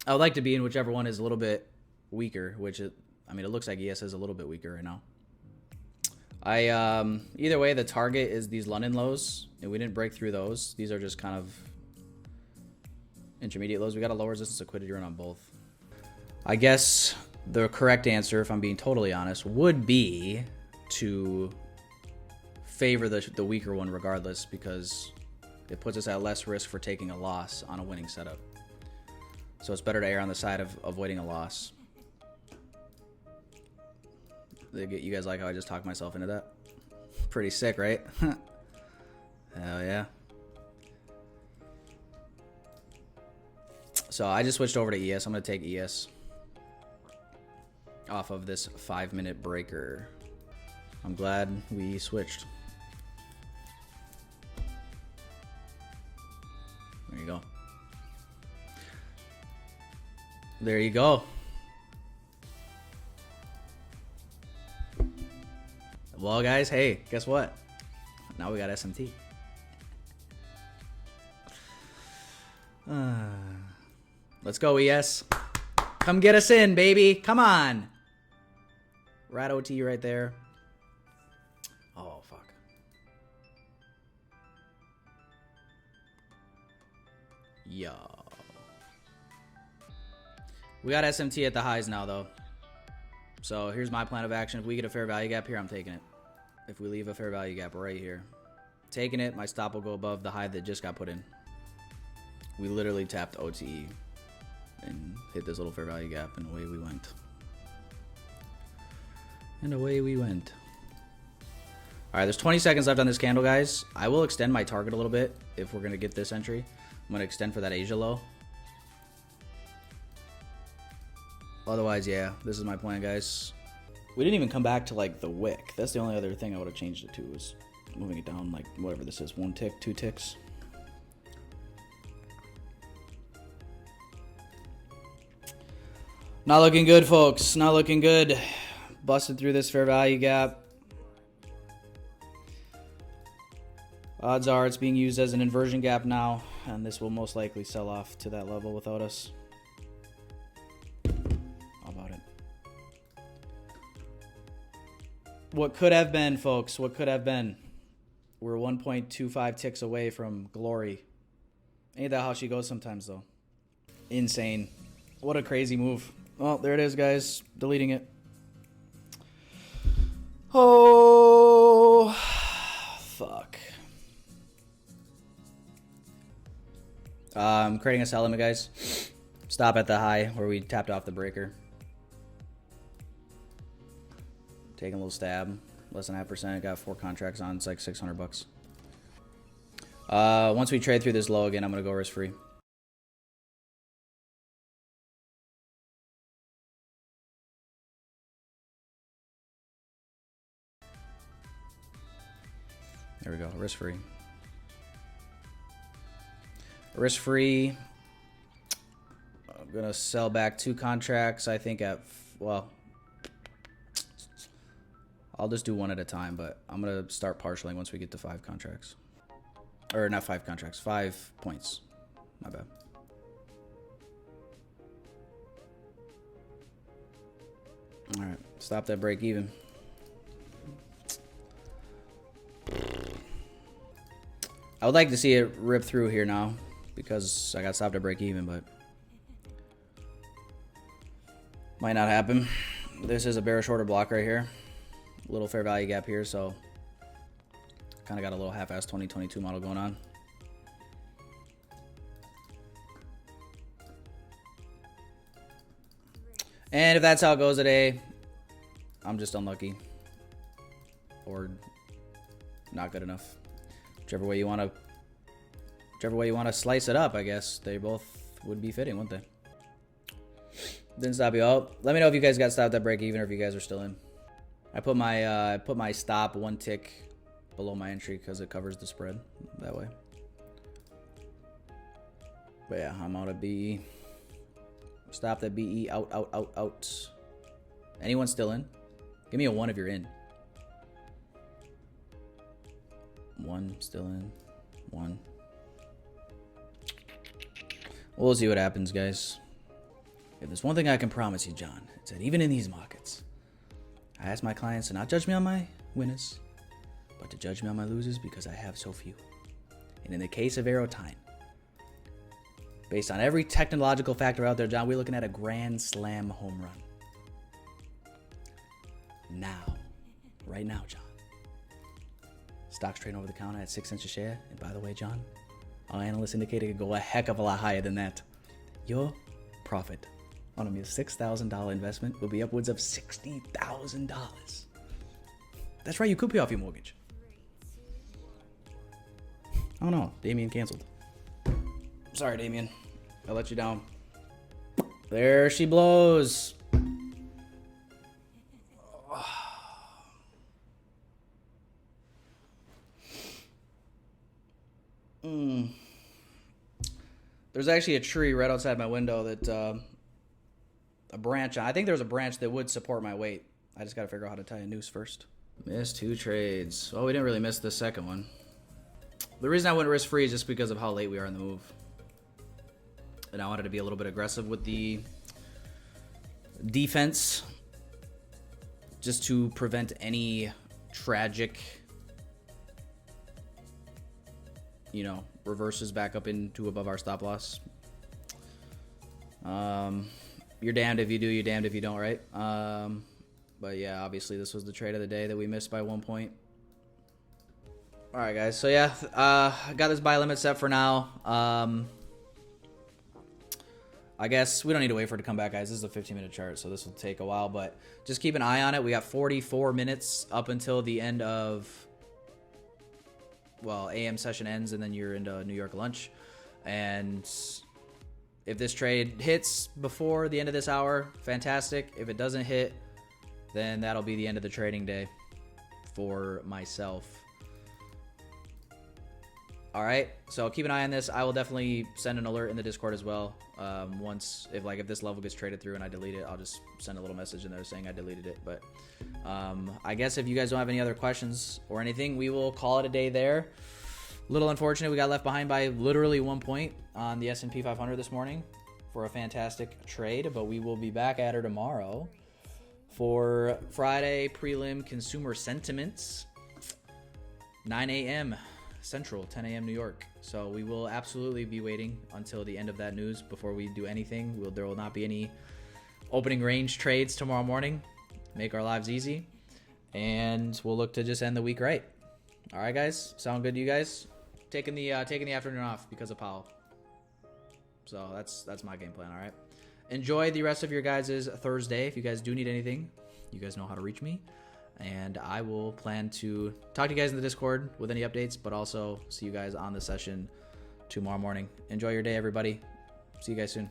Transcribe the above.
I would like to be in whichever one is a little bit weaker, I mean, it looks like ES is a little bit weaker right now. Either way, the target is these London lows, and we didn't break through those. These are just kind of intermediate lows. We got a low resistance liquidity run on both. I guess the correct answer, if I'm being totally honest, would be to favor the weaker one regardless, because it puts us at less risk for taking a loss on a winning setup. So it's better to err on the side of avoiding a loss. You guys like how I just talked myself into that? Pretty sick, right? Hell yeah. So I just switched over to ES. I'm going to take ES off of this 5-minute breaker. I'm glad we switched. There you go. There you go. Well, guys, hey, guess what? Now we got SMT. Let's go, ES. Come get us in, baby. Come on. Rat OT right there. Oh, fuck. Yo. We got SMT at the highs now, though. So here's my plan of action. If we get a fair value gap here, I'm taking it. If we leave a fair value gap right here, taking it, my stop will go above the high that just got put in. We literally tapped OTE and hit this little fair value gap, and away we went. And away we went. All right, there's 20 seconds left on this candle, guys. I will extend my target a little bit if we're going to get this entry. I'm going to extend for that Asia low. Otherwise, yeah, this is my plan, guys. We didn't even come back to, like, the wick. That's the only other thing I would have changed it to, was moving it down, like, whatever this is, 1 tick, 2 ticks. Not looking good, folks. Not looking good. Busted through this fair value gap. Odds are it's being used as an inversion gap now, and this will most likely sell off to that level without us. How about it? What could have been, folks? What could have been? We're 1.25 ticks away from glory. Ain't that how she goes sometimes, though? Insane. What a crazy move. Well, there it is, guys. Deleting it. Oh, fuck. I'm creating a sell limit, guys. Stop at the high where we tapped off the breaker. Taking a little stab. Less than 0.5%. Got 4 contracts on. It's like 600 bucks. Once we trade through this low again, I'm going to go risk free. There we go. Risk free. Risk free. I'm going to sell back 2 contracts, I think, at, well, I'll just do 1 at a time, but I'm going to start partialing once we get to 5 contracts. Or not 5 contracts, 5 points. My bad. All right, stop that break even. I would like to see it rip through here now because I got stopped at break even, but might not happen. This is a bearish order block right here. Little fair value gap here, so kind of got a little half-ass 2022 model going on. And if that's how it goes today, I'm just unlucky or not good enough. Whichever way you want to slice it up, I guess they both would be fitting, wouldn't they? Didn't stop you out. Let me know if you guys got stopped at break even or if you guys are still in. I put my stop 1 tick below my entry because it covers the spread that way. But yeah, I'm out of BE. Stop that BE. Out, out, out, out. Anyone still in? Give me a 1 if you're in. 1 still in. 1. We'll see what happens, guys. If there's one thing I can promise you, John, it's that even in these markets, I ask my clients to not judge me on my winners, but to judge me on my losers because I have so few. And in the case of Aerotine, based on every technological factor out there, John, we're looking at a grand slam home run. Now, right now, John. Stocks trading over the counter at 6 cents a share. And by the way, John, our analysts indicate it could go a heck of a lot higher than that. Your profit on a mere $6,000 investment will be upwards of $60,000. That's right, you could pay off your mortgage. Oh no, Damien canceled. Sorry, Damien. I let you down. There she blows. There's actually a tree right outside my window that a branch. I think there's a branch that would support my weight. I just got to figure out how to tie a noose first. Missed 2 trades. Well, we didn't really miss the second one. The reason I went risk free is just because of how late we are in the move. And I wanted to be a little bit aggressive with the defense just to prevent any tragic, reverses back up into above our stop loss. You're damned if you do, you're damned if you don't, right? But yeah, obviously this was the trade of the day that we missed by 1 point. All right, guys. So yeah, I got this buy limit set for now. I guess we don't need to wait for it to come back, guys. This is a 15-minute chart, so this will take a while, but just keep an eye on it. We got 44 minutes up until the end of, well, AM session ends, and then you're into New York lunch. And if this trade hits before the end of this hour, fantastic. If it doesn't hit, then that'll be the end of the trading day for myself. All right, so keep an eye on this. I will definitely send an alert in the Discord as well. If this level gets traded through and I delete it, I'll just send a little message in there saying I deleted it. But I guess if you guys don't have any other questions or anything, we will call it a day there. Little unfortunate, we got left behind by literally 1 point on the S&P 500 this morning for a fantastic trade, but we will be back at her tomorrow for Friday prelim consumer sentiments, 9 a.m. Central, 10 a.m. New York. So we will absolutely be waiting until the end of that news before we do anything. There will not be any opening range trades tomorrow morning. Make our lives easy, and we'll look to just end the week right. All right, guys. Sound good to you guys? Taking the afternoon off because of Powell. So that's my game plan. All right. Enjoy the rest of your guys' Thursday. If you guys do need anything, you guys know how to reach me. And I will plan to talk to you guys in the Discord with any updates, but also see you guys on the session tomorrow morning. Enjoy your day, everybody. See you guys soon.